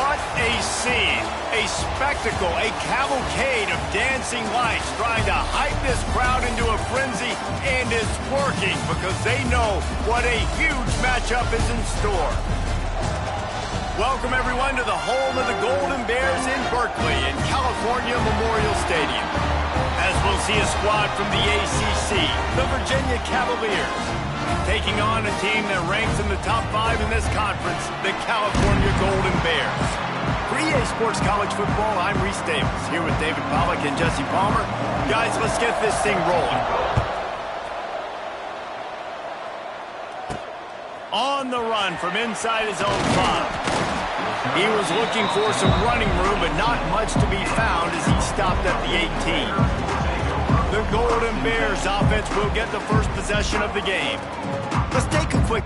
What a scene, a spectacle, a cavalcade of dancing lights trying to hype this crowd into a frenzy, and it's working because they know what a huge matchup is in store. Welcome everyone to the home of the Golden Bears in Berkeley in California Memorial Stadium. As we'll see a squad from the ACC, the Virginia Cavaliers, taking on a team that ranks in the top 5 in this conference, the California Golden Bears. For EA Sports College Football, I'm Reese Davis, here with David Pollack and Jesse Palmer. Guys, let's get this thing rolling. On the run from inside his own 5. He was looking for some running room, but not much to be found as he stopped at the 18. The Golden Bears offense will get the first possession of the game. Let's take a quick...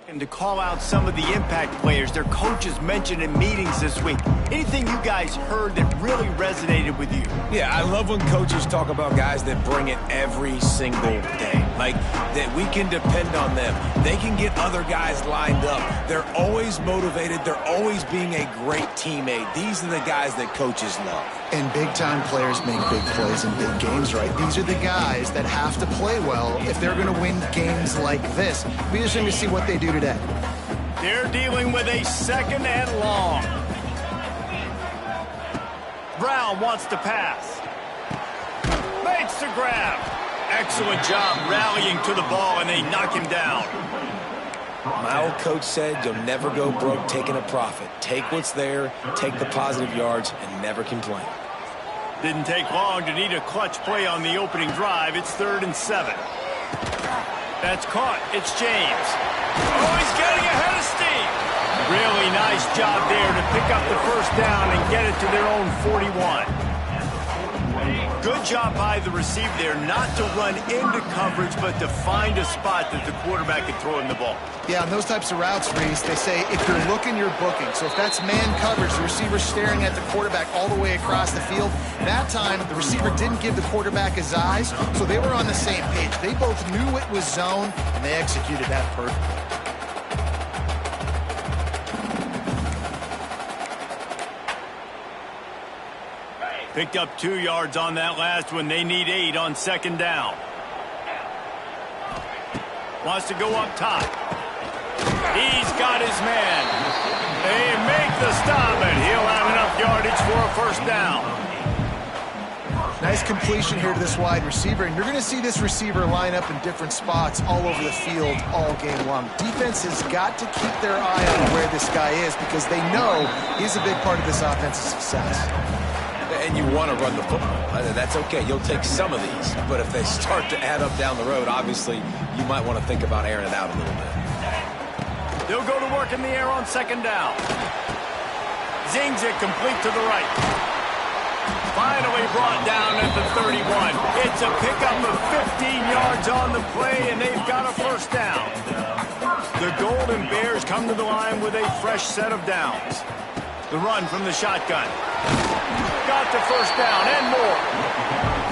And to call out some of the impact players their coaches mentioned in meetings this week. Anything you guys heard that really resonated with you? Yeah, I love when coaches talk about guys that bring it every single day. Like, that we can depend on them. They can get other guys lined up. They're always motivated. They're always being a great teammate. These are the guys that coaches love. And big-time players make big plays in big games, right? These are the guys that have to play well if they're going to win games like this. Be interesting to see what they do today. They're dealing with a second and long. Brown wants to pass. Makes the grab. Excellent job rallying to the ball, and they knock him down. My old coach said you'll never go broke taking a profit. Take what's there, take the positive yards, and never complain. Didn't take long to need a clutch play on the opening drive. It's 3rd and 7. That's caught. It's James. Oh, he's getting ahead of steam. Really nice job there to pick up the first down and get it to their own 41. Good job by the receiver there not to run into coverage, but to find a spot that the quarterback can throw him the ball. Yeah, on those types of routes, Reese, they say if you're looking, you're booking. So if that's man coverage, the receiver's staring at the quarterback all the way across the field. That time, the receiver didn't give the quarterback his eyes, so they were on the same page. They both knew it was zone, and they executed that perfectly. Picked up 2 yards on that last one. They need 8 on 2nd down. Wants to go up top. He's got his man. They make the stop, and he'll have enough yardage for a first down. Nice completion here to this wide receiver, and you're going to see this receiver line up in different spots all over the field all game long. Defense has got to keep their eye on where this guy is because they know he's a big part of this offense's success. And you want to run the football. That's okay. You'll take some of these. But if they start to add up down the road, obviously, you might want to think about airing it out a little bit. They'll go to work in the air on 2nd down. Zings it complete to the right. Finally brought down at the 31. It's a pickup of 15 yards on the play, and they've got a first down. The Golden Bears come to the line with a fresh set of downs. The run from the shotgun. Got the first down and more.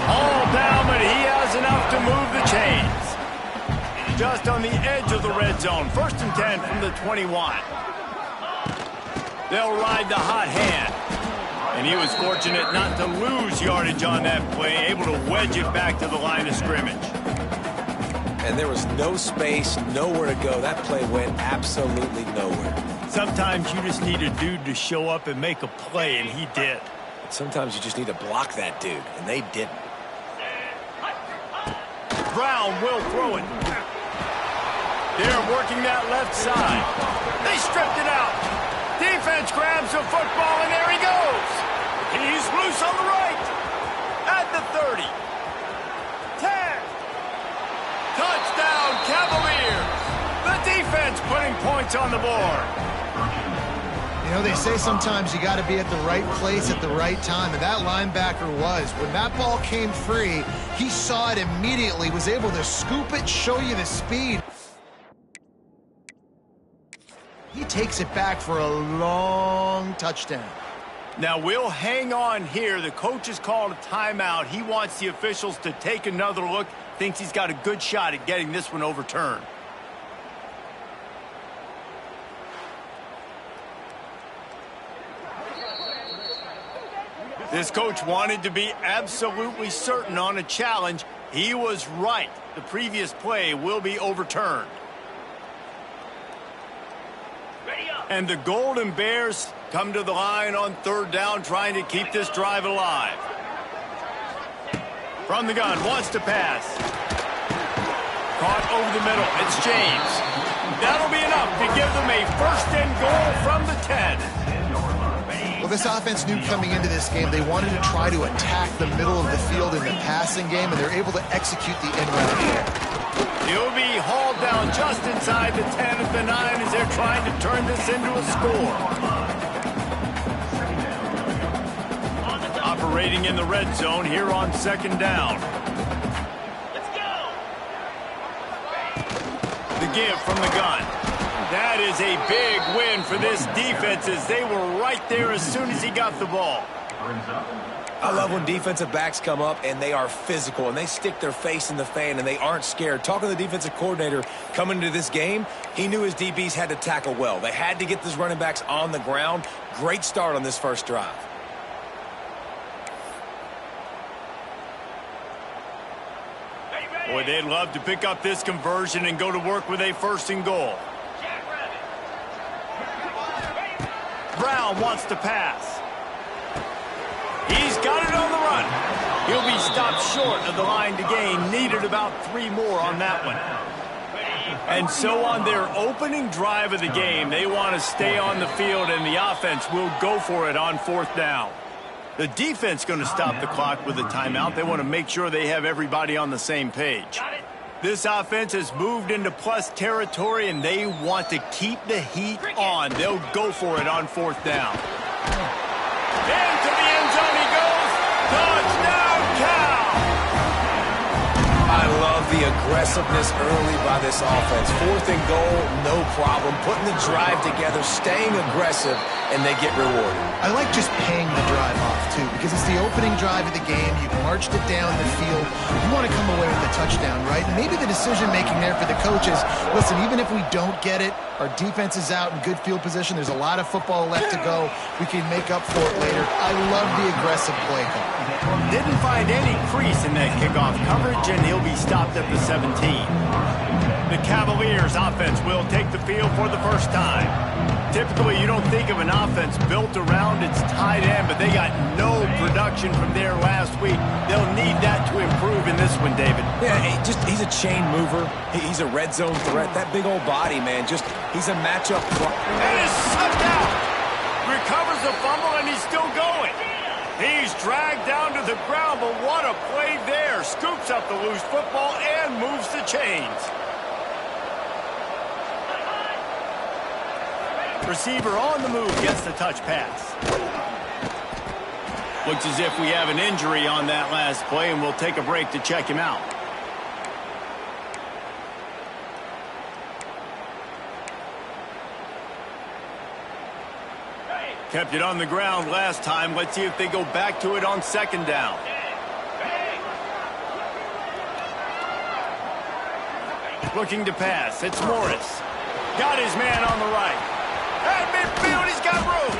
All down, but he has enough to move the chains. Just on the edge of the red zone. 1st and 10 from the 21. They'll ride the hot hand. And he was fortunate not to lose yardage on that play, able to wedge it back to the line of scrimmage. And there was no space, nowhere to go. That play went absolutely nowhere. Sometimes you just need a dude to show up and make a play, and he did. Sometimes you just need to block that dude, and they didn't. Brown will throw it. They're working that left side. They stripped it out. Defense grabs the football, and there he goes. He's loose on the right. At the 30. 10. Touchdown, Cavaliers. The defense putting points on the board. You know, they say sometimes you got to be at the right place at the right time, and that linebacker was. When that ball came free, he saw it immediately, was able to scoop it, show you the speed. He takes it back for a long touchdown. Now, we'll hang on here. The coach has called a timeout. He wants the officials to take another look. Thinks he's got a good shot at getting this one overturned. This coach wanted to be absolutely certain on a challenge. He was right. The previous play will be overturned. And the Golden Bears come to the line on third down, trying to keep this drive alive. From the gun, wants to pass. Caught over the middle. It's James. That'll be enough to give them a 1st and goal from the 10. Well, this offense knew coming into this game they wanted to try to attack the middle of the field in the passing game, and they're able to execute the end round here. He'll be hauled down just inside the 10 at the 9 as they're trying to turn this into a score. Operating in the red zone here on 2nd down. Let's go! The give from the gun. That is a big win for this defense as they were right there as soon as he got the ball. I love when defensive backs come up and they are physical and they stick their face in the fan and they aren't scared. Talking to the defensive coordinator coming into this game, he knew his DBs had to tackle well. They had to get these running backs on the ground. Great start on this first drive. Boy, they'd love to pick up this conversion and go to work with a 1st and goal. Brown wants to pass. He's got it on the run. He'll be stopped short of the line to gain. Needed about 3 more on that one. And so on their opening drive of the game, they want to stay on the field, and the offense will go for it on 4th down. The defense going to stop the clock with a timeout. They want to make sure they have everybody on the same page. This offense has moved into plus territory, and they want to keep the heat on. They'll go for it on 4th down. Into the end zone he goes. Touchdown, Cal! I love the aggressiveness early by this offense. 4th and goal, no problem. Putting the drive together, staying aggressive, and they get rewarded. I like just paying the drive off, too, because it's the opening drive of the game. You've marched it down the field. You want to come away with a touchdown, right? And maybe the decision-making there for the coaches, listen, even if we don't get it, our defense is out in good field position. There's a lot of football left to go. We can make up for it later. I love the aggressive play call. Didn't find any crease in that kickoff coverage, and he'll be stopped at the 17. The Cavaliers offense will take the field for the first time. Typically, you don't think of an offense built around its tight end, but they got no production from there last week. They'll need that to improve in this one, David. Yeah, he's a chain mover. He's a red zone threat. That big old body, man, he's a matchup. And is sucked out. Recovers the fumble, and he's still going. He's dragged down to the ground, but what a play there. Scoops up the loose football and moves the chains. Receiver on the move gets the touch pass. Looks as if we have an injury on that last play, and we'll take a break to check him out. Kept it on the ground last time. Let's see if they go back to it on 2nd down. Looking to pass. It's Morris. Got his man on the right. At midfield, he's got room.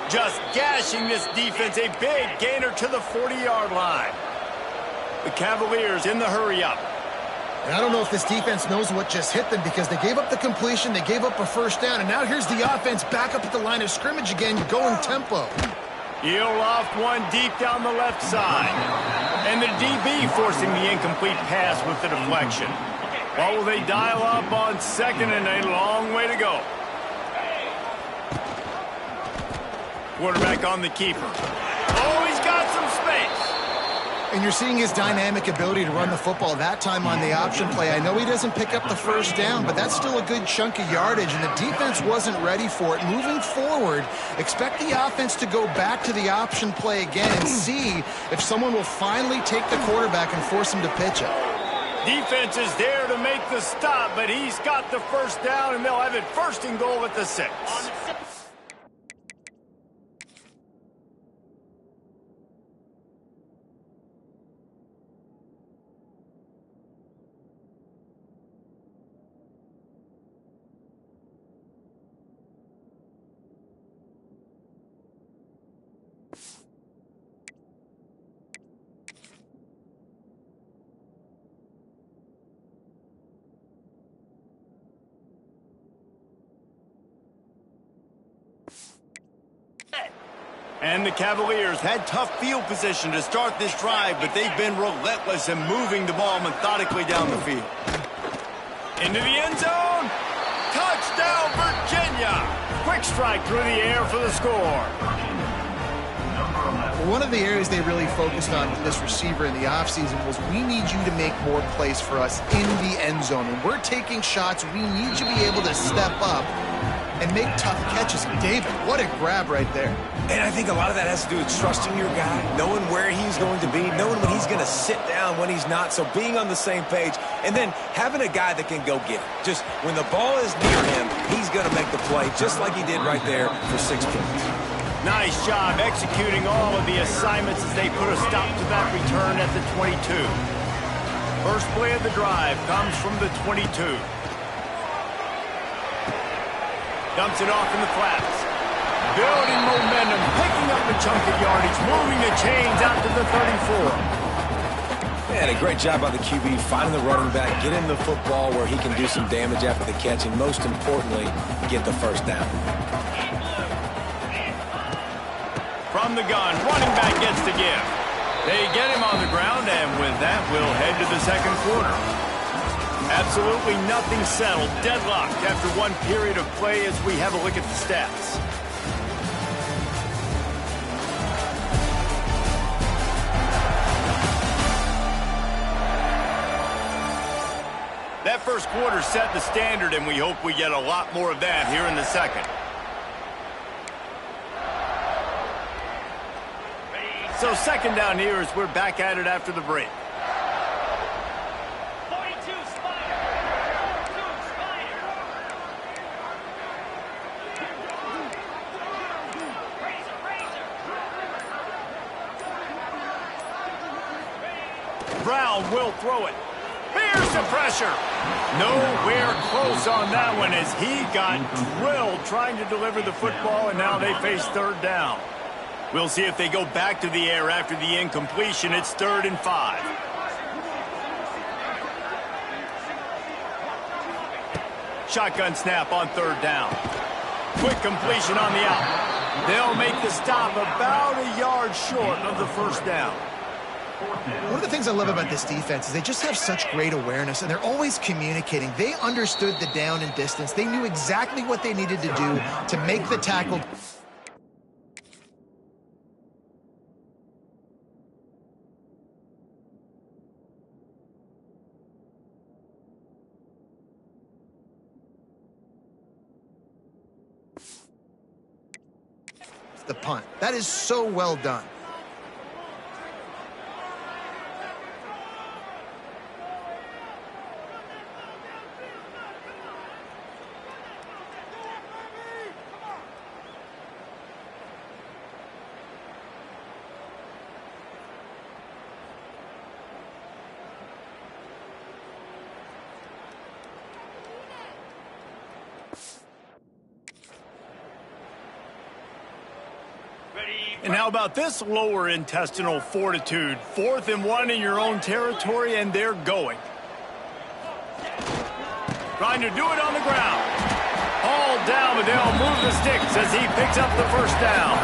Just gashing this defense. A big gainer to the 40-yard line. The Cavaliers in the hurry-up. And I don't know if this defense knows what just hit them because they gave up the completion, they gave up a 1st down, and now here's the offense back up at the line of scrimmage again, going tempo. He'll loft one deep down the left side. And the DB forcing the incomplete pass with the deflection. What will they dial up on 2nd and a long way to go? Quarterback on the keeper. Oh, he's got some space. And you're seeing his dynamic ability to run the football, that time on the option play. I know he doesn't pick up the first down, but that's still a good chunk of yardage, and the defense wasn't ready for it. Moving forward, expect the offense to go back to the option play again and see if someone will finally take the quarterback and force him to pitch it. Defense is there to make the stop, but he's got the first down, and they'll have it first and goal at the 6. And the Cavaliers had tough field position to start this drive, but they've been relentless in moving the ball methodically down the field. Into the end zone. Touchdown, Virginia. Quick strike through the air for the score. One of the areas they really focused on with this receiver in the offseason was we need you to make more plays for us in the end zone. When we're taking shots, we need you to be able to step up and make tough catches. And David, what a grab right there. And I think a lot of that has to do with trusting your guy, knowing where he's going to be, knowing when he's going to sit down, when he's not, so being on the same page, and then having a guy that can go get it. Just when the ball is near him, he's going to make the play, just like he did right there for 6 points. Nice job executing all of the assignments as they put a stop to that return at the 22. First play of the drive comes from the 22. Dumps it off in the flats. Building momentum, picking up a chunk of yardage, moving the chains out to the 34. And a great job by the QB, finding the running back, getting the football where he can do some damage after the catch, and most importantly, get the first down. From the gun, running back gets the give. They get him on the ground, and with that, we'll head to the second quarter. Absolutely nothing settled. Deadlocked after one period of play as we have a look at the stats. That first quarter set the standard, and we hope we get a lot more of that here in the second. So second down here as we're back at it after the break. Brown will throw it. Here's the pressure. Nowhere close on that one as he got drilled trying to deliver the football, and now they face third down. We'll see if they go back to the air after the incompletion. It's 3rd and 5. Shotgun snap on 3rd down. Quick completion on the out. They'll make the stop about a yard short of the first down. One of the things I love about this defense is they just have such great awareness, and they're always communicating. They understood the down and distance. They knew exactly what they needed to do to make the tackle. The punt. That is so well done. And how about this lower intestinal fortitude? 4th and 1 in your own territory, and they're going. Trying to do it on the ground. Hauled down, but they'll move the sticks as he picks up the first down.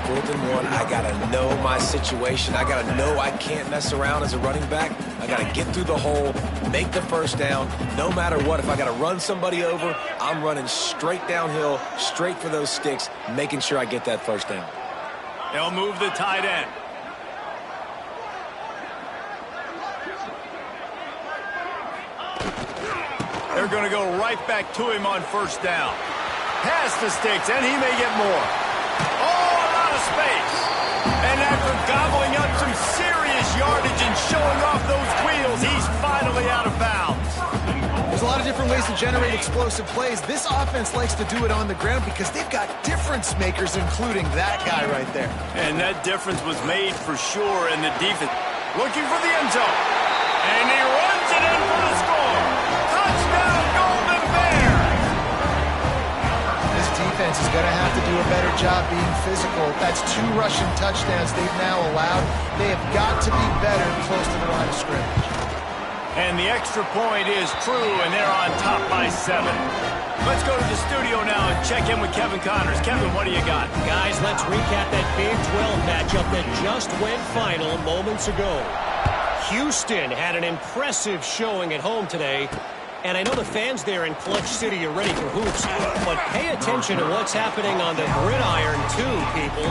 4th and 1, I got to know my situation. I got to know I can't mess around as a running back. I got to get through the hole, make the first down. No matter what, if I got to run somebody over, I'm running straight downhill, straight for those sticks, making sure I get that first down. They'll move the tight end. They're going to go right back to him on first down. Past the sticks, and he may get more. Oh, a lot of space. And after gobbling up some serious yardage and showing off those wheels, he's finally out of bounds. There's a lot of different ways to generate explosive plays. This offense likes to do it on the ground because they've got difference makers, including that guy right there. And that difference was made for sure in the defense. Looking for the end zone. And he runs it in for the score. Touchdown, Golden Bears! This defense is going to have to do a better job being physical. That's 2 rushing touchdowns they've now allowed. They have got to be better close to the line of scrimmage. And the extra point is true, and they're on top by 7. Let's go to the studio now and check in with Kevin Connors. Kevin, what do you got? Guys, let's recap that Big 12 matchup that just went final moments ago. Houston had an impressive showing at home today. And I know the fans there in Clutch City are ready for hoops, but pay attention to what's happening on the gridiron too, people.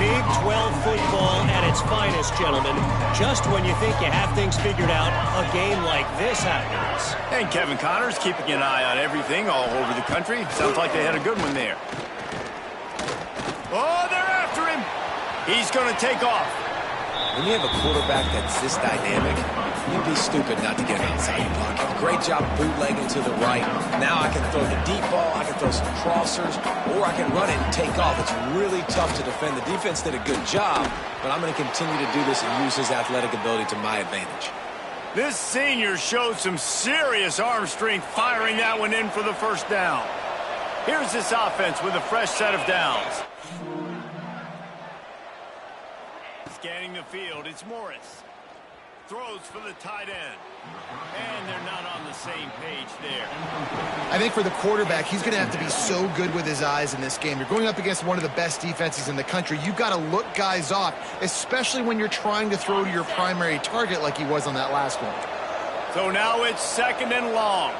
Big 12 football at its finest, gentlemen. Just when you think you have things figured out, a game like this happens. And Kevin Connors keeping an eye on everything all over the country. Sounds like they had a good one there. Oh, they're after him. He's going to take off. When you have a quarterback that's this dynamic, you'd be stupid not to get outside the pocket. Great job bootlegging to the right. Now I can throw the deep ball, I can throw some crossers, or I can run it and take off. It's really tough to defend. The defense did a good job, but I'm going to continue to do this and use his athletic ability to my advantage. This senior showed some serious arm strength firing that one in for the first down. Here's this offense with a fresh set of downs. Scanning the field, it's Morris. Throws for the tight end. And they're not on the same page there. I think for the quarterback, he's going to have to be so good with his eyes in this game. You're going up against one of the best defenses in the country. You've got to look guys off, especially when you're trying to throw to your primary target like he was on that last one. So now it's 2nd and long.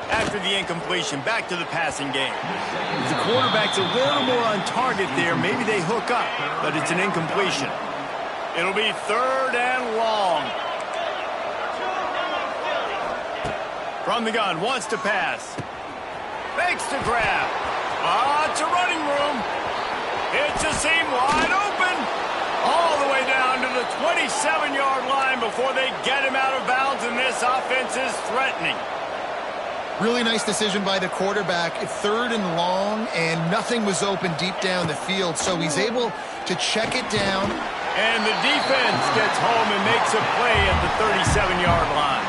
After the incompletion, back to the passing game. If the quarterback's a little more on target there, maybe they hook up, but it's an incompletion. It'll be 3rd and long. From the gun, wants to pass. Fakes to grab. It's a running room. It's a seam wide open. All the way down to the 27-yard line before they get him out of bounds, and this offense is threatening. Really nice decision by the quarterback. 3rd and long, and nothing was open deep down the field, so he's able to check it down. And the defense gets home and makes a play at the 37-yard line.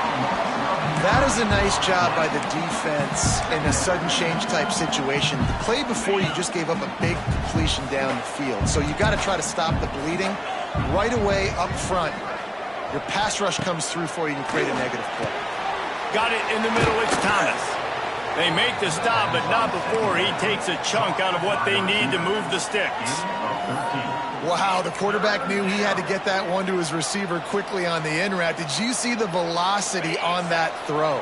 That is a nice job by the defense in a sudden change type situation. The play before, you just gave up a big completion down the field, so you got to try to stop the bleeding right away up front. Your pass rush comes through for you and create a negative play. Got it in the middle, it's Thomas. They make the stop, but not before he takes a chunk out of what they need to move the sticks. Wow, the quarterback knew he had to get that one to his receiver quickly on the in route. Did you see the velocity on that throw?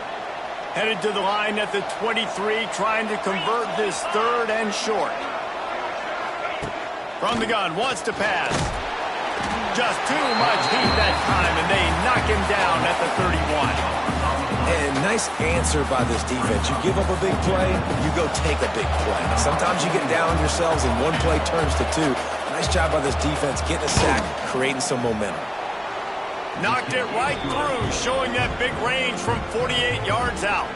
Headed to the line at the 23, trying to convert this 3rd and short. From the gun, wants to pass. Just too much heat that time, and they knock him down at the 31. And nice answer by this defense. You give up a big play, you go take a big play. Sometimes you get down on yourselves and one play turns to 2. Nice job by this defense getting a sack, creating some momentum. Knocked it right through, showing that big range from 48 yards out.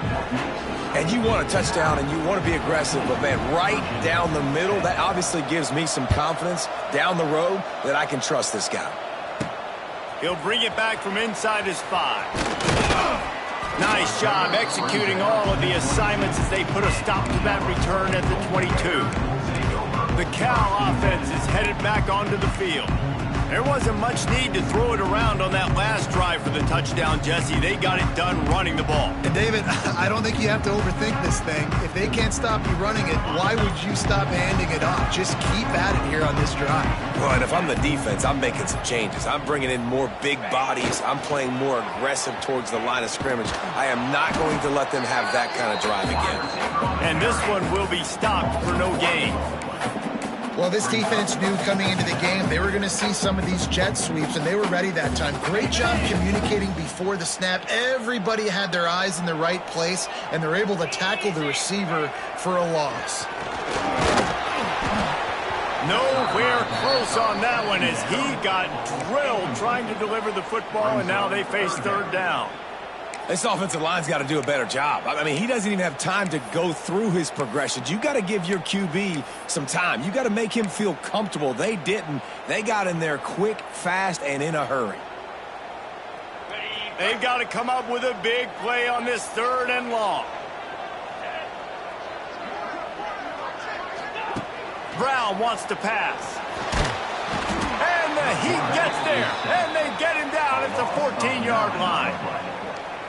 And you want a touchdown and you want to be aggressive, but man, right down the middle, that obviously gives me some confidence down the road that I can trust this guy. He'll bring it back from inside his 5. Nice job executing all of the assignments as they put a stop to that return at the 22. The Cal offense is headed back onto the field. There wasn't much need to throw it around on that last drive for the touchdown, Jesse. They got it done running the ball. And David, I don't think you have to overthink this thing. If they can't stop you running it, why would you stop handing it off? Just keep at it here on this drive. Well, and if I'm the defense, I'm making some changes. I'm bringing in more big bodies. I'm playing more aggressive towards the line of scrimmage. I am not going to let them have that kind of drive again. And this one will be stopped for no gain. Well, this defense knew coming into the game they were going to see some of these jet sweeps, and they were ready that time. Great job communicating before the snap. Everybody had their eyes in the right place, and they're able to tackle the receiver for a loss. Nowhere close on that one as he got drilled trying to deliver the football, and now they face third down. This offensive line's got to do a better job. I mean, he doesn't even have time to go through his progressions. You got to give your QB some time. You got to make him feel comfortable. They didn't. They got in there quick, fast, and in a hurry. They've got to come up with a big play on this third and long. Brown wants to pass. And the heat gets there. And they get him down at the 14-yard line.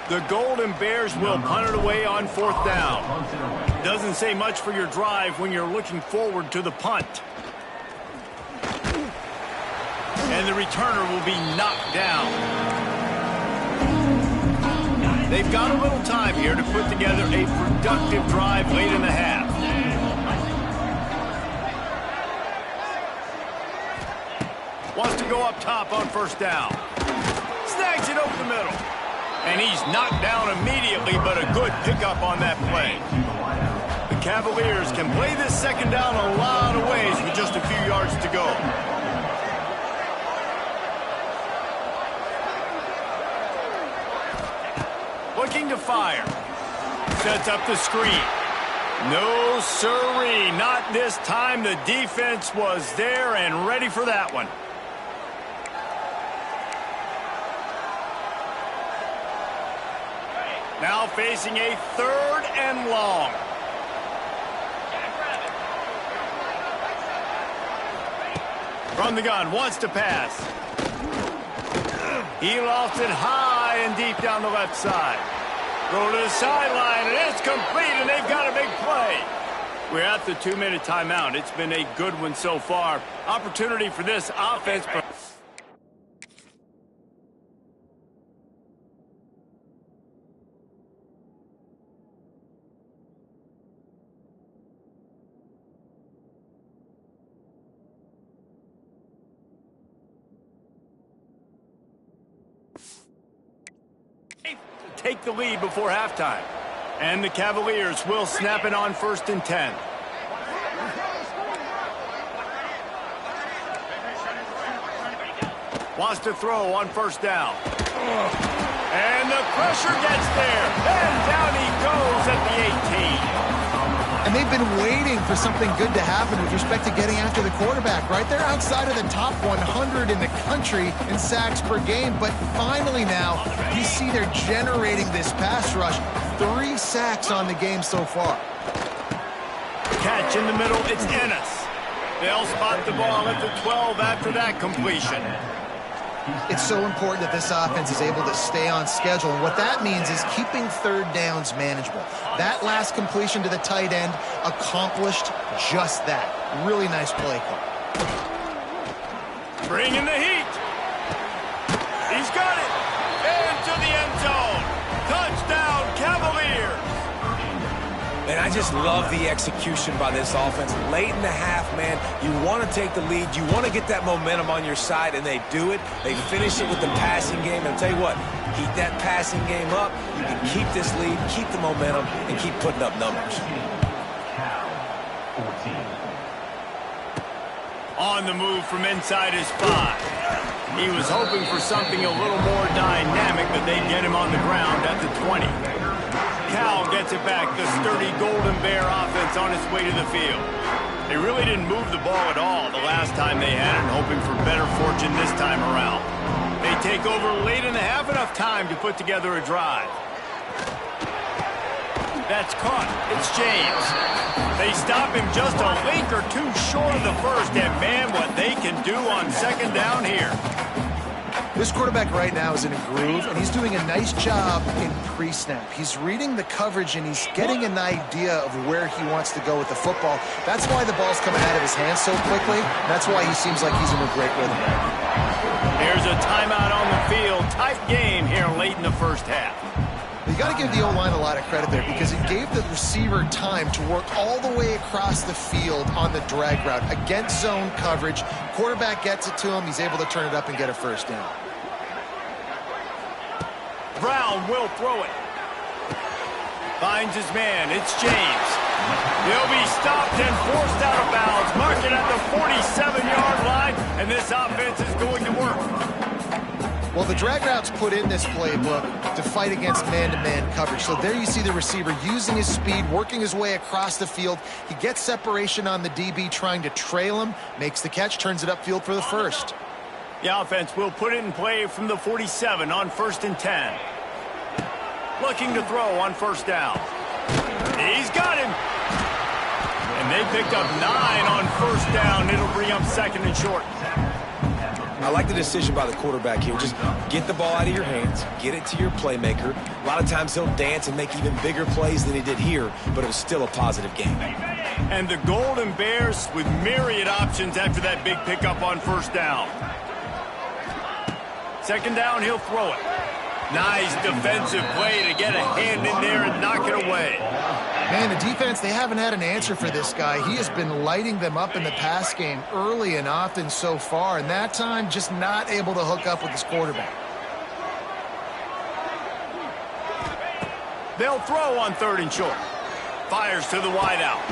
The Golden Bears will punt it away on fourth down. Doesn't say much for your drive when you're looking forward to the punt. And the returner will be knocked down. They've got a little time here to put together a productive drive late in the half. Wants to go up top on first down. Snags it over the middle. And he's knocked down immediately, but a good pickup on that play. The Cavaliers can play this second down a lot of ways with just a few yards to go. Looking to fire. Sets up the screen. No siree, not this time. The defense was there and ready for that one. Now facing a third and long. From the gun, wants to pass. He lofts it high and deep down the left side. Throw to the sideline, and it's complete, and they've got a big play. We're at the 2-minute timeout. It's been a good one so far. Opportunity for this offense. Take the lead before halftime. And the Cavaliers will snap it on 1st and 10. Wants to throw on first down. And the pressure gets there. And down he goes at the 18. And they've been waiting for something good to happen with respect to getting after the quarterback, right? They're outside of the top 100 in the country in sacks per game, but finally now you see they're generating this pass rush. 3 sacks on the game so far. Catch in the middle, it's Ennis. They'll spot the ball at the 12 after that completion. It's so important that this offense is able to stay on schedule, and what that means is keeping third downs manageable. That last completion to the tight end accomplished just that. Really nice play call. Bringing the heat. He's got it. Into the end zone. Touchdown, Cavaliers. And I just love the execution by this offense. Late in the half, man, you want to take the lead. You want to get that momentum on your side, and they do it. They finish it with the passing game. And I'll tell you what, keep that passing game up. You can keep this lead, keep the momentum, and keep putting up numbers. On the move from inside his 5. He was hoping for something a little more dynamic, but they get him on the ground at the 20. Cal gets it back, the sturdy Golden Bear offense on its way to the field. They really didn't move the ball at all the last time they had it, hoping for better fortune this time around. They take over late in the half, enough time to put together a drive. That's caught. It's James. They stop him just a link or two short of the first, and man, what they can do on second down here. This quarterback right now is in a groove, and he's doing a nice job in pre-snap. He's reading the coverage, and he's getting an idea of where he wants to go with the football. That's why the ball's coming out of his hands so quickly. That's why he seems like he's in a great rhythm. Here's a timeout on the field. Tight game here late in the first half. You got to give the O-line a lot of credit there because it gave the receiver time to work all the way across the field on the drag route against zone coverage. Quarterback gets it to him. He's able to turn it up and get a first down. Brown will throw it. Finds his man. It's James. He'll be stopped and forced out of bounds. Mark it at the 47-yard line, and this offense is going to work. Well, the drag route's put in this playbook to fight against man-to-man coverage. So there you see the receiver using his speed, working his way across the field. He gets separation on the DB, trying to trail him, makes the catch, turns it upfield for the first. The offense will put it in play from the 47 on 1st and 10. Looking to throw on first down. He's got him. And they picked up 9 on first down. It'll bring up 2nd and short. I like the decision by the quarterback here. Just get the ball out of your hands, get it to your playmaker. A lot of times he'll dance and make even bigger plays than he did here, but it was still a positive game. And the Golden Bears with myriad options after that big pickup on first down. 2nd down, he'll throw it. Nice defensive play to get a hand in there and knock it away. Man, the defense, they haven't had an answer for this guy. He has been lighting them up in the pass game early and often so far, and that time just not able to hook up with his quarterback. They'll throw on 3rd and short. Fires to the wideout.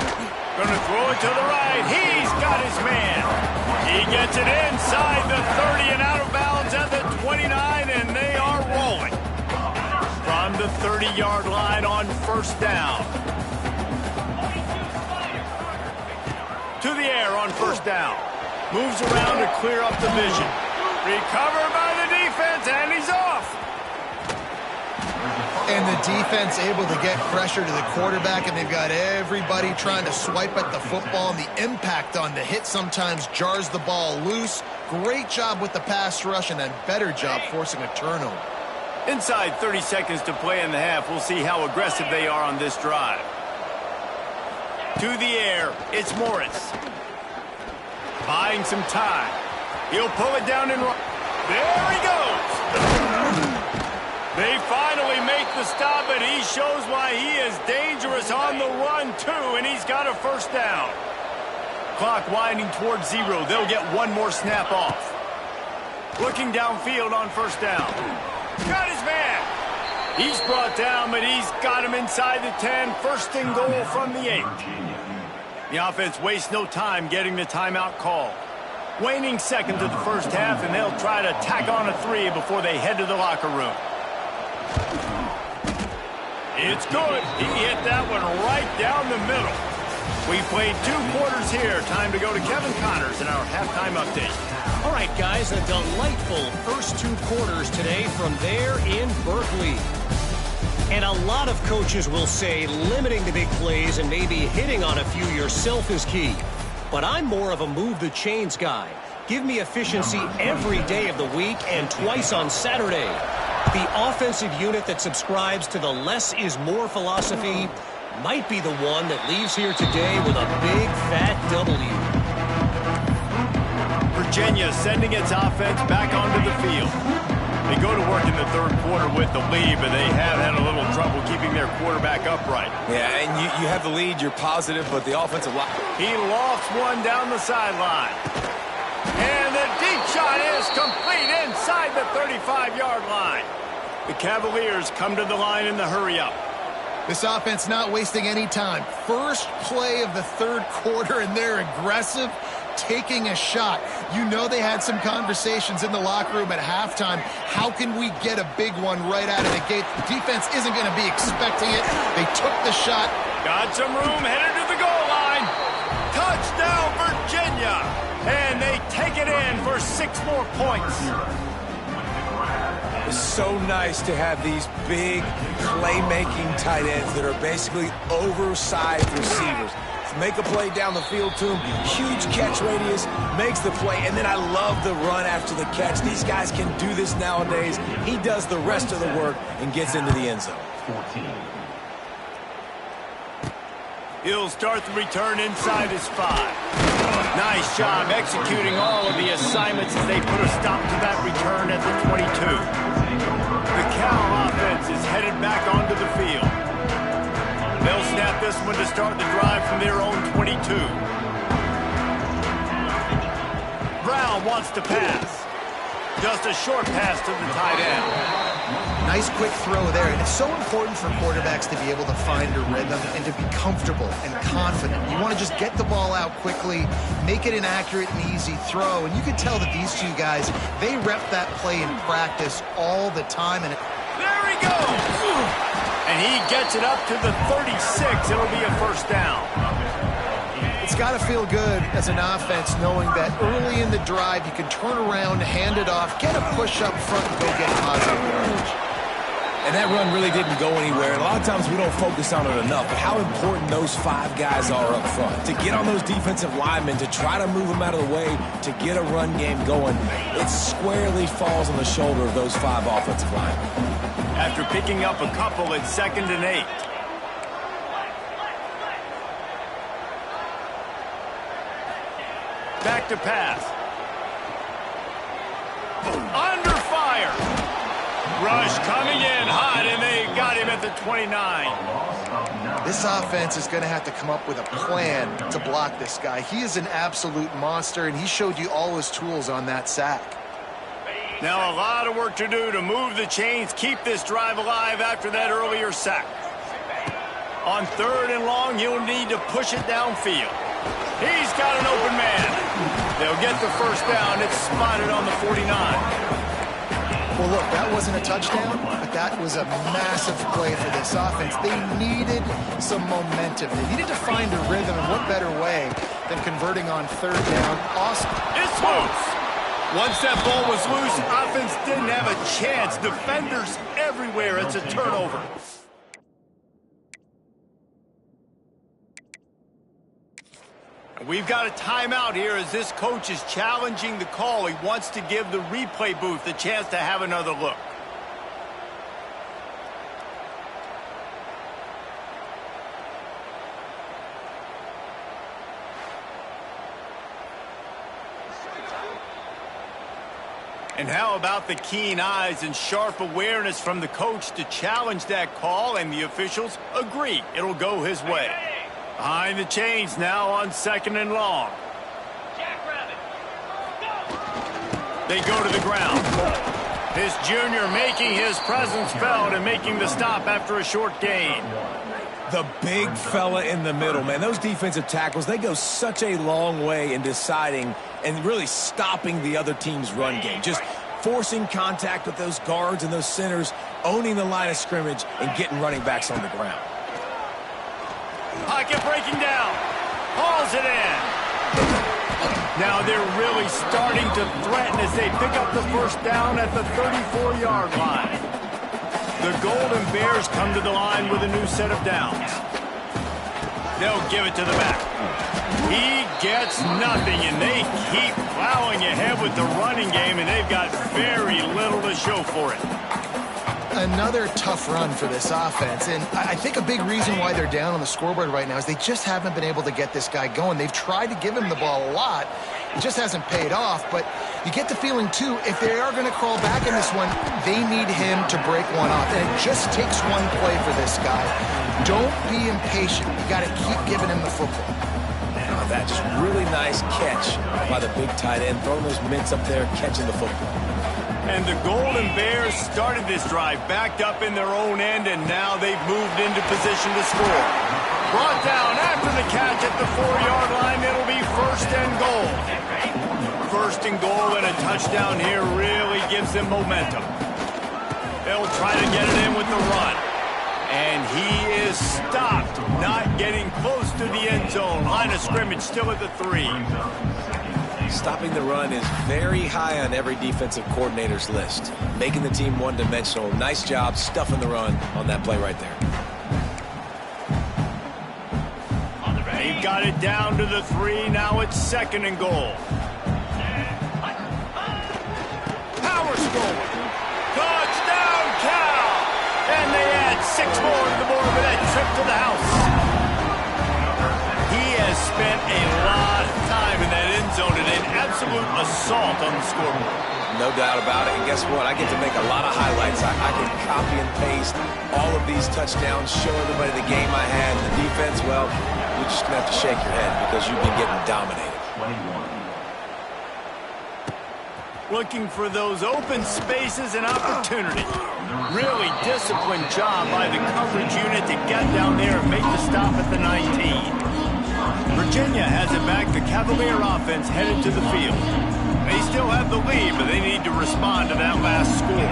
Gonna throw it to the right. He's got his man. He gets it inside the 30 and out of bounds at the 29, and they are rolling. From the 30-yard line on first down. To the air on first down. Moves around to clear up the vision. Recovered by the defense, and he's off. And the defense able to get pressure to the quarterback, and they've got everybody trying to swipe at the football, and the impact on the hit sometimes jars the ball loose. Great job with the pass rush, and a better job forcing a turnover. Inside 30 seconds to play in the half. We'll see how aggressive they are on this drive. To the air, it's Morris. Buying some time. He'll pull it down and run. There he goes. They finally make the stop, and he shows why he is dangerous on the run, too, and he's got a first down. Clock winding towards 0. They'll get one more snap off. Looking downfield on first down. Got his man. He's brought down, but he's got him inside the 10. First and goal from the 8. The offense wastes no time getting the timeout call. Waning second to the first half, and they'll try to tack on a 3 before they head to the locker room. It's good. He hit that one right down the middle. We played 2 quarters here. Time to go to Kevin Connors in our halftime update. All right, guys, a delightful first 2 quarters today from there in Berkeley. And a lot of coaches will say limiting the big plays and maybe hitting on a few yourself is key. But I'm more of a move the chains guy. Give me efficiency every day of the week and twice on Saturday. The offensive unit that subscribes to the less is more philosophy might be the one that leaves here today with a big fat W. Virginia sending its offense back onto the field. They go to work in the 3rd quarter with the lead, but they have had a little trouble keeping their quarterback upright. Yeah, and you have the lead, you're positive, but the offensive line... He lofts one down the sideline. And the deep shot is complete inside the 35-yard line. The Cavaliers come to the line in the hurry-up. This offense not wasting any time. First play of the 3rd quarter, and they're aggressive, taking a shot. You know they had some conversations in the locker room at halftime. How can we get a big one right out of the gate? The defense isn't going to be expecting it. They took the shot. Got some room, headed to the goal line. Touchdown, Virginia! And they take it in for 6 more points. It's so nice to have these big playmaking tight ends that are basically oversized receivers. Make a play down the field to him, huge catch radius, makes the play, and then I love the run after the catch. These guys can do this nowadays. He does the rest of the work and gets into the end zone. He'll start the return inside his 5. Nice job executing all of the assignments as they put a stop to that return at the 22. The Cal offense offense is headed back onto the field. They'll snap this one to start the drive from their own 22. Brown wants to pass. Just a short pass to the tight end. Nice quick throw there, and it's so important for quarterbacks to be able to find a rhythm and to be comfortable and confident. You want to just get the ball out quickly, make it an accurate and easy throw, and you can tell that these two guys, they rep that play in practice all the time. And there he goes! And he gets it up to the 36. It'll be a first down. It's got to feel good as an offense knowing that early in the drive you can turn around, hand it off, get a push up front, and go get positive yardage. And that run really didn't go anywhere. And a lot of times we don't focus on it enough, but how important those 5 guys are up front. To get on those defensive linemen, to try to move them out of the way, to get a run game going, it squarely falls on the shoulder of those 5 offensive linemen. After picking up a couple at 2nd and 8. Back to pass. Under fire. Rush coming in hot, and they got him at the 29. This offense is going to have to come up with a plan to block this guy. He is an absolute monster, and he showed you all his tools on that sack. Now a lot of work to do to move the chains, keep this drive alive after that earlier sack. On 3rd and long, he'll need to push it downfield. He's got an open man. They'll get the first down. It's spotted on the 49. Well, look, that wasn't a touchdown, but that was a massive play for this offense. They needed some momentum. They needed to find a rhythm, and what better way than converting on 3rd down. Awesome. It's loose. Once that ball was loose, offense didn't have a chance. Defenders everywhere. It's a turnover. We've got a timeout here as this coach is challenging the call. He wants to give the replay booth a chance to have another look. And how about the keen eyes and sharp awareness from the coach to challenge that call, and the officials agree it'll go his way. Behind the chains now on 2nd and long. They go to the ground. His junior making his presence felt and making the stop after a short gain. The big fella in the middle, man. Those defensive tackles, they go such a long way in deciding and really stopping the other team's run game. Just forcing contact with those guards and those centers, owning the line of scrimmage, and getting running backs on the ground. Pocket breaking down. Hauls it in. Now they're really starting to threaten as they pick up the first down at the 34-yard line. The Golden Bears come to the line with a new set of downs. They'll give it to the back. He gets nothing, and they keep plowing ahead with the running game, and they've got very little to show for it. Another tough run for this offense, and I think a big reason why they're down on the scoreboard right now is they just haven't been able to get this guy going. They've tried to give him the ball a lot. It just hasn't paid off, but you get the feeling, too, if they are going to crawl back in this one, they need him to break one off, and it just takes one play for this guy. Don't be impatient. You got to keep giving him the football. Now that just really nice catch by the big tight end, throwing those mitts up there, catching the football. And the Golden Bears started this drive backed up in their own end, and now they've moved into position to score. Brought down after the catch at the 4-yard line. It'll be 1st and goal. 1st and goal, and a touchdown here really gives them momentum. They'll try to get it in with the run. And he is stopped, not getting close to the end zone. Line of scrimmage still at the 3. Stopping the run is very high on every defensive coordinator's list. Making the team one-dimensional. Nice job stuffing the run on that play right there. They've got it down to the 3. Now it's 2nd and goal. Power score. Touchdown, Cal! And they add 6 more to the board for that trip to the house. He has spent a lot of time drive in that end zone and an absolute assault on the scoreboard. No doubt about it. And guess what? I get to make a lot of highlights. I can copy and paste all of these touchdowns, show everybody the game I had. And the defense, well, you're just going to have to shake your head because you've been getting dominated. Looking for those open spaces and opportunity. Really disciplined job by the coverage unit to get down there and make the stop at the 19. Virginia has it back. The Cavalier offense headed to the field. They still have the lead, but they need to respond to that last score.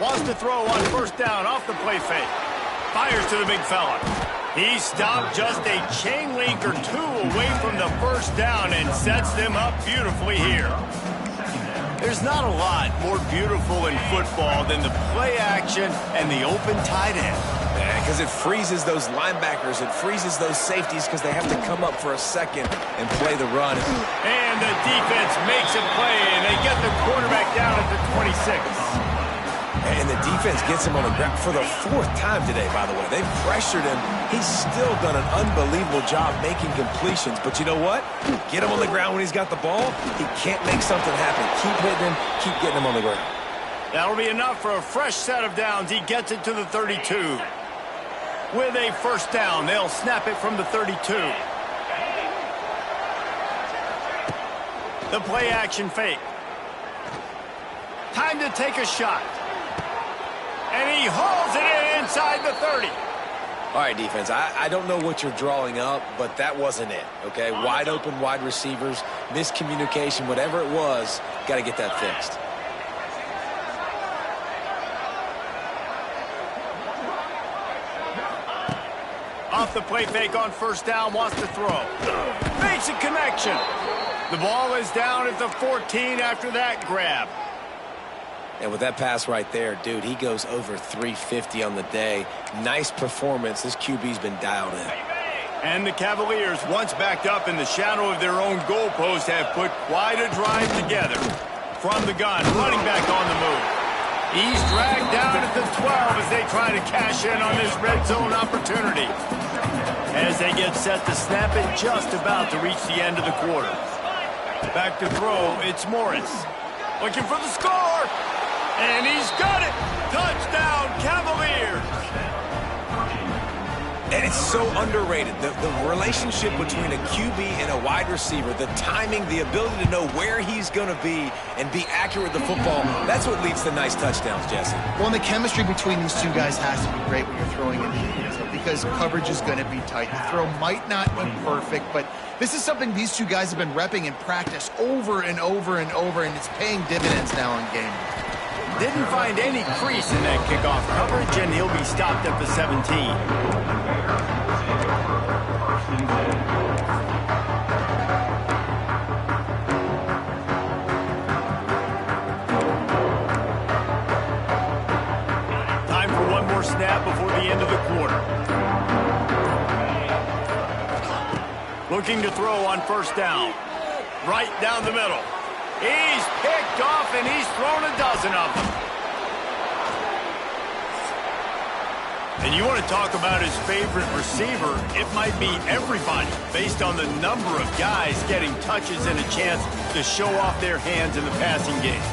Wants to throw on first down off the play fake. Fires to the big fella. He stopped just a chain link or two away from the first down and sets them up beautifully here. There's not a lot more beautiful in football than the play action and the open tight end. Because it freezes those linebackers. It freezes those safeties because they have to come up for a second and play the run. And the defense makes a play, and they get the quarterback down at the 26. And the defense gets him on the ground for the fourth time today, by the way. They've pressured him. He's still done an unbelievable job making completions. But you know what? Get him on the ground when he's got the ball. He can't make something happen. Keep hitting him. Keep getting him on the ground. That'll be enough for a fresh set of downs. He gets it to the 32. With a first down, they'll snap it from the 32. The play action fake. Time to take a shot. And he hauls it in inside the 30. All right, defense, I don't know what you're drawing up, but that wasn't it, okay? Wide open wide receivers, miscommunication, whatever it was, got to get that fixed. Off the play fake on first down, wants to throw. Makes a connection. The ball is down at the 14 after that grab. And with that pass right there, dude, he goes over 350 on the day. Nice performance. This QB's been dialed in. And the Cavaliers, once backed up in the shadow of their own goalpost, have put quite a drive together. From the gun, running back on the move. He's dragged down at the 12 as they try to cash in on this red zone opportunity. As they get set to snap it, just about to reach the end of the quarter. Back to throw, it's Morris. Looking for the score. And he's got it! Touchdown, Cavaliers! And it's so underrated. The relationship between a QB and a wide receiver, the timing, the ability to know where he's going to be and be accurate with the football, that's what leads to nice touchdowns, Jesse. Well, and the chemistry between these two guys has to be great when you're throwing in the end zone because coverage is going to be tight. The throw might not be perfect, but this is something these two guys have been repping in practice over and over and over, and it's paying dividends now in game. Didn't find any crease in that kickoff coverage, and he'll be stopped at the 17. Time for one more snap before the end of the quarter. Looking to throw on first down. Right down the middle. He's picked off, and he's thrown a dozen of them. And you want to talk about his favorite receiver, it might be everybody, based on the number of guys getting touches and a chance to show off their hands in the passing game.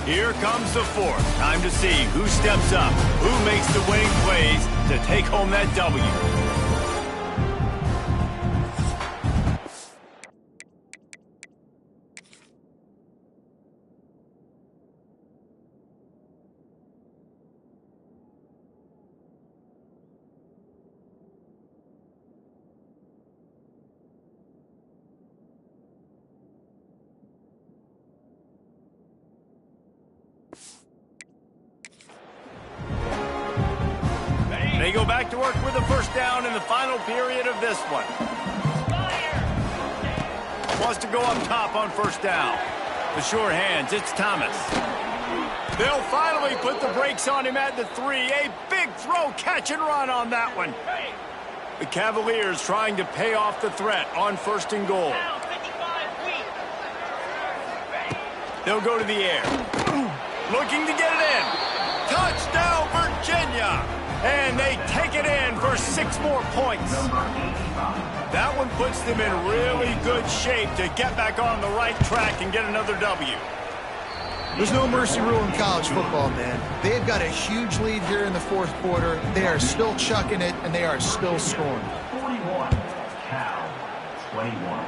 Here comes the fourth. Time to see who steps up, who makes the winning plays to take home that W. They go back to work with a first down in the final period of this one. Wants to go up top on first down. The sure hands, it's Thomas. They'll finally put the brakes on him at the 3. A big throw, catch and run on that one. The Cavaliers trying to pay off the threat on first and goal. They'll go to the air. Looking to get it in. Touchdown, Virginia! And they take it in for 6 more points. That one puts them in really good shape to get back on the right track and get another W. There's no mercy rule in college football, man. They've got a huge lead here in the fourth quarter. They are still chucking it, and they are still scoring. 41, Cal, 21.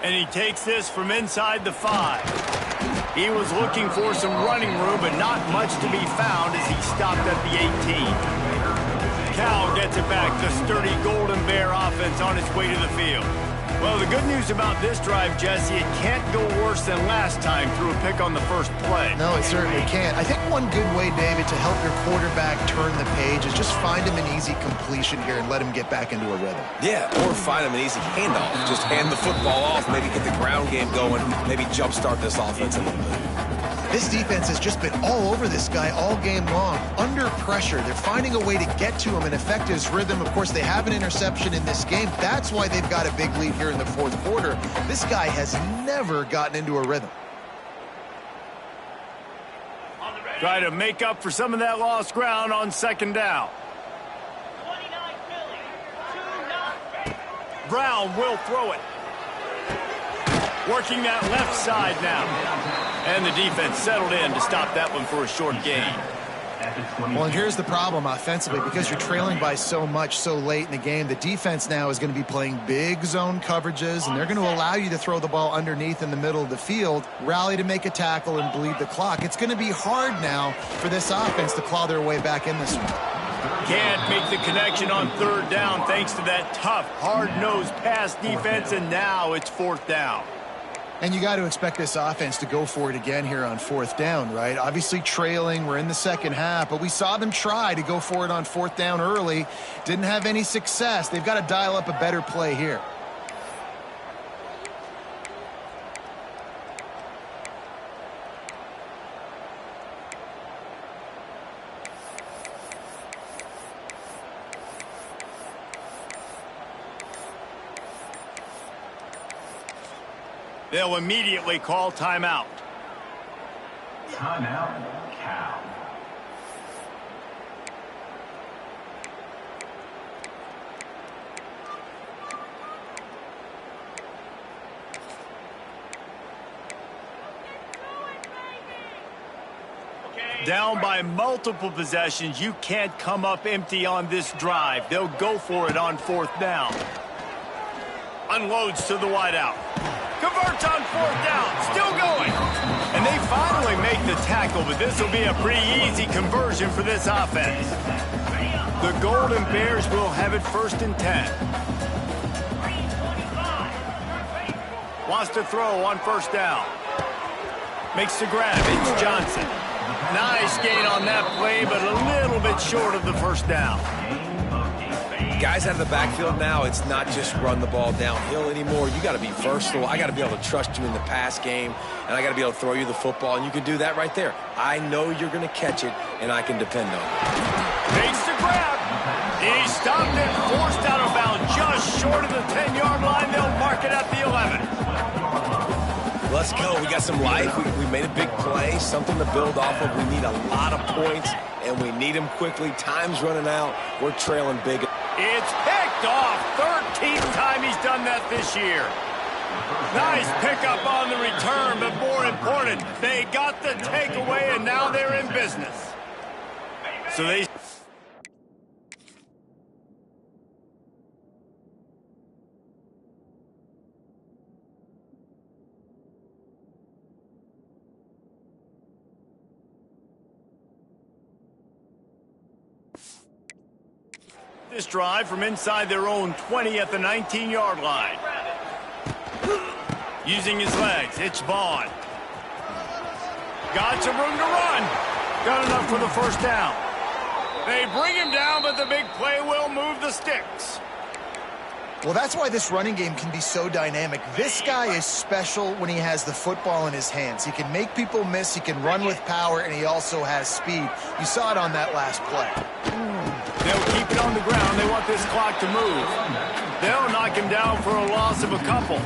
And he takes this from inside the 5. He was looking for some running room, but not much to be found as he stopped at the 18. Cal gets it back. The sturdy Golden Bear offense on its way to the field. Well, the good news about this drive, Jesse, it can't go worse than last time through a pick on the first play. No, it certainly can't. I think one good way, David, to help your quarterback turn the page is just find him an easy completion here and let him get back into a rhythm. Yeah, or find him an easy handoff. Just hand the football off, maybe get the ground game going, maybe jumpstart this offense a little bit. This defense has just been all over this guy all game long. Under pressure, they're finding a way to get to him and affect his rhythm. Of course, they have an interception in this game. That's why they've got a big lead here in the fourth quarter. This guy has never gotten into a rhythm. Try to make up for some of that lost ground on second down. Brown will throw it. Working that left side now. And the defense settled in to stop that one for a short gain. Well, and here's the problem offensively. Because you're trailing by so much so late in the game, the defense now is going to be playing big zone coverages, and they're going to allow you to throw the ball underneath in the middle of the field, rally to make a tackle, and bleed the clock. It's going to be hard now for this offense to claw their way back in this one. Can't make the connection on third down thanks to that tough, hard-nosed pass defense, and now it's fourth down. And you got to expect this offense to go for it again here on fourth down, right? Obviously trailing, we're in the second half, but we saw them try to go for it on fourth down early. Didn't have any success. They've got to dial up a better play here. They'll immediately call timeout. Timeout, Cal. Down by multiple possessions, you can't come up empty on this drive. They'll go for it on fourth down. Unloads to the wideout. Converts on fourth down, still going. And they finally make the tackle, but this will be a pretty easy conversion for this offense. The Golden Bears will have it 1st and 10. Wants to throw on first down. Makes the grab, it's Johnson. Nice gain on that play, but a little bit short of the first down. Guys out of the backfield now, it's not just run the ball downhill anymore. You got to be versatile. I got to be able to trust you in the pass game, and I got to be able to throw you the football, and you can do that right there. I know you're going to catch it, and I can depend on it. Makes the grab. He stopped it, forced out of bounds just short of the 10-yard line. They'll mark it at the 11. Let's go. We got some life. We made a big play, something to build off of. We need a lot of points, and we need them quickly. Time's running out. We're trailing big. It's picked off. 13th time he's done that this year. Nice pickup on the return, but more important, they got the takeaway, and now they're in business. So they... This drive from inside their own 20 at the 19-yard line. Using his legs, it's Vaughn. Got some room to run. Got enough for the first down. They bring him down, but the big play will move the sticks. Well, that's why this running game can be so dynamic. This guy is special when he has the football in his hands. He can make people miss, he can run with power, and he also has speed. You saw it on that last play. They'll keep it on the ground. They want this clock to move. They'll knock him down for a loss of a couple.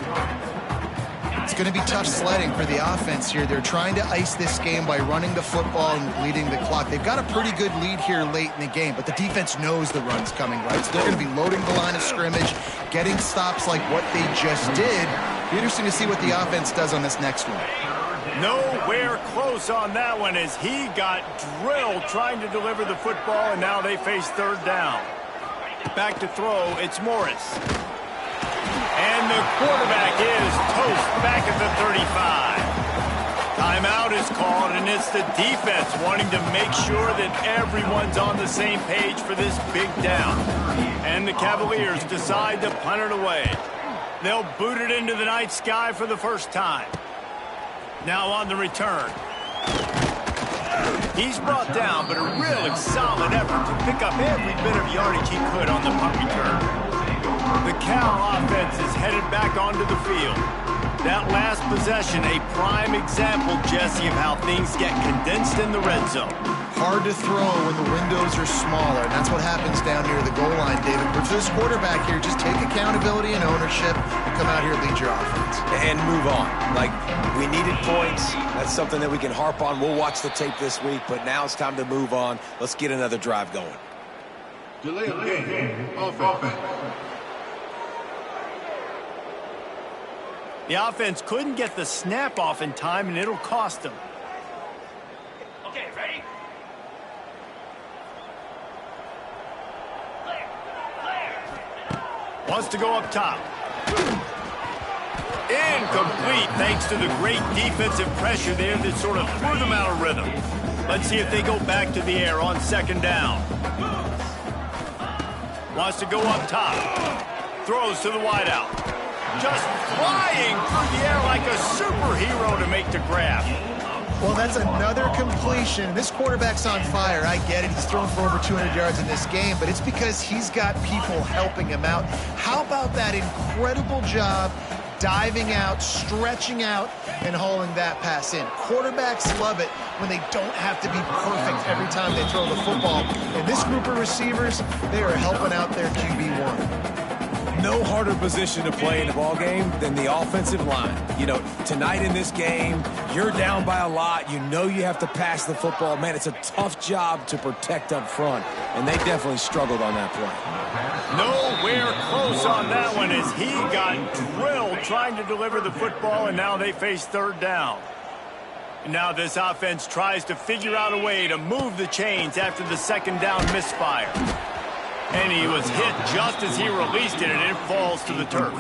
It's going to be tough sledding for the offense here. They're trying to ice this game by running the football and leading the clock. They've got a pretty good lead here late in the game, but the defense knows the run's coming, right? So they're going to be loading the line of scrimmage, getting stops like what they just did. Be interesting to see what the offense does on this next one. Nowhere close on that one as he got drilled trying to deliver the football, and now they face third down. Back to throw, it's Morris. And the quarterback is toast back at the 35. Timeout is called, and it's the defense wanting to make sure that everyone's on the same page for this big down. And the Cavaliers decide to punt it away. They'll boot it into the night sky for the first time. Now on the return. He's brought down, but a really solid effort to pick up every bit of yardage he could on the punt return. The Cal offense is headed back onto the field. That last possession, a prime example, Jesse, of how things get condensed in the red zone. Hard to throw when the windows are smaller, and that's what happens down near the goal line, David. But for this quarterback here, just take accountability and ownership and come out here and lead your offense. And move on. Like, we needed points. That's something that we can harp on. We'll watch the tape this week, but now it's time to move on. Let's get another drive going. Delay game. Offense. The offense couldn't get the snap off in time, and it'll cost them. Okay, ready? Wants to go up top. Incomplete thanks to the great defensive pressure there that sort of threw them out of rhythm. Let's see if they go back to the air on second down. Wants to go up top. Throws to the wideout. Just flying through the air like a superhero to make the grab. Well, that's another completion. This quarterback's on fire. I get it. He's thrown for over 200 yards in this game, but it's because he's got people helping him out. How about that incredible job diving out, stretching out, and hauling that pass in? Quarterbacks love it when they don't have to be perfect every time they throw the football. And this group of receivers, they are helping out their QB1. No harder position to play in a ball game than the offensive line. You know, tonight in this game, you're down by a lot. You know you have to pass the football. Man, it's a tough job to protect up front, and they definitely struggled on that play. Nowhere close on that one as he got drilled trying to deliver the football, and now they face third down. And now this offense tries to figure out a way to move the chains after the second down misfire. And he was hit just as he released it, and it falls to the turf.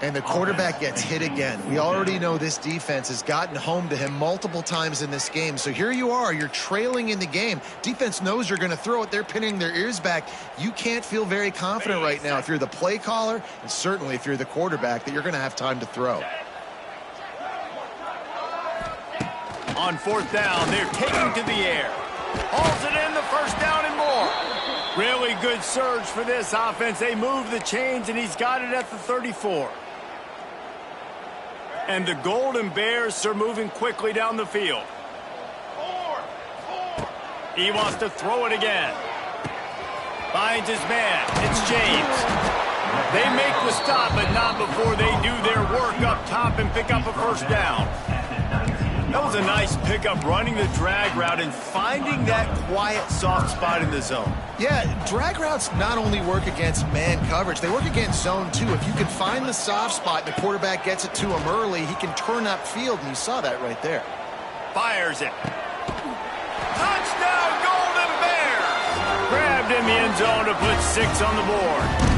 And the quarterback gets hit again. We already know this defense has gotten home to him multiple times in this game. So here you are. You're trailing in the game. Defense knows you're going to throw it. They're pinning their ears back. You can't feel very confident right now if you're the play caller, and certainly if you're the quarterback, that you're going to have time to throw. On fourth down, they're taking to the air. Hauls it in, the first down and more. Really good surge for this offense. They move the chains, and he's got it at the 34. And the Golden Bears are moving quickly down the field. He wants to throw it again. Finds his man. It's James. They make the stop, but not before they do their work up top and pick up a first down. That was a nice pickup, running the drag route and finding that quiet, soft spot in the zone. Yeah, drag routes not only work against man coverage, they work against zone too. If you can find the soft spot and the quarterback gets it to him early, he can turn upfield, and you saw that right there. Fires it. Touchdown, Golden Bears! Grabbed in the end zone to put 6 on the board.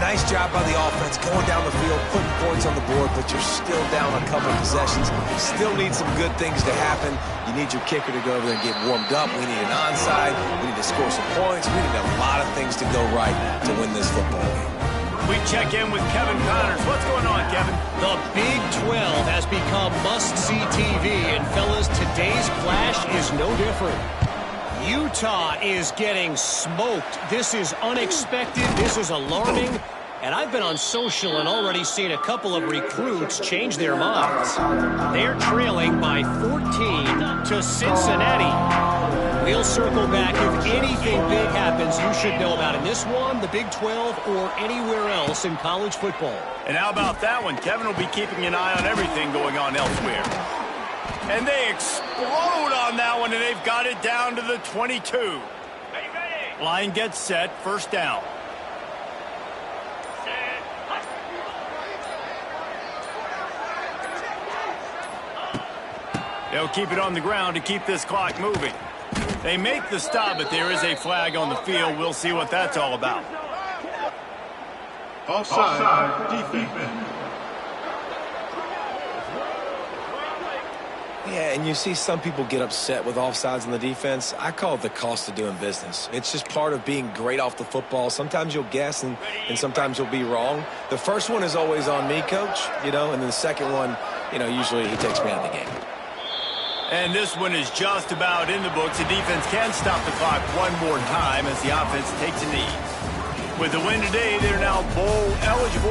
Nice job by the offense going down the field, putting points on the board, but you're still down a couple of possessions. Still need some good things to happen. You need your kicker to go over there and get warmed up. We need an onside. We need to score some points. We need a lot of things to go right to win this football game. We check in with Kevin Connors. What's going on, Kevin? The Big 12 has become must-see TV, and fellas, today's clash is no different. Utah is getting smoked. This is unexpected. This is alarming. And I've been on social and already seen a couple of recruits change their minds. They're trailing by 14 to Cincinnati. We'll circle back. If anything big happens, you should know about in this one, the Big 12, or anywhere else in college football. And how about that one? Kevin will be keeping an eye on everything going on elsewhere. And they explode on that one, and they've got it down to the 22. Line gets set, first down. They'll keep it on the ground to keep this clock moving. They make the stop, but there is a flag on the field. We'll see what that's all about. Offside defense. Yeah, and you see some people get upset with offsides on the defense. I call it the cost of doing business. It's just part of being great off the football. Sometimes you'll guess and sometimes you'll be wrong. The first one is always on me, Coach, and then the second one, usually he takes me out of the game. And this one is just about in the books. The defense can stop the clock one more time as the offense takes a knee. With the win today, they're now bowl eligible.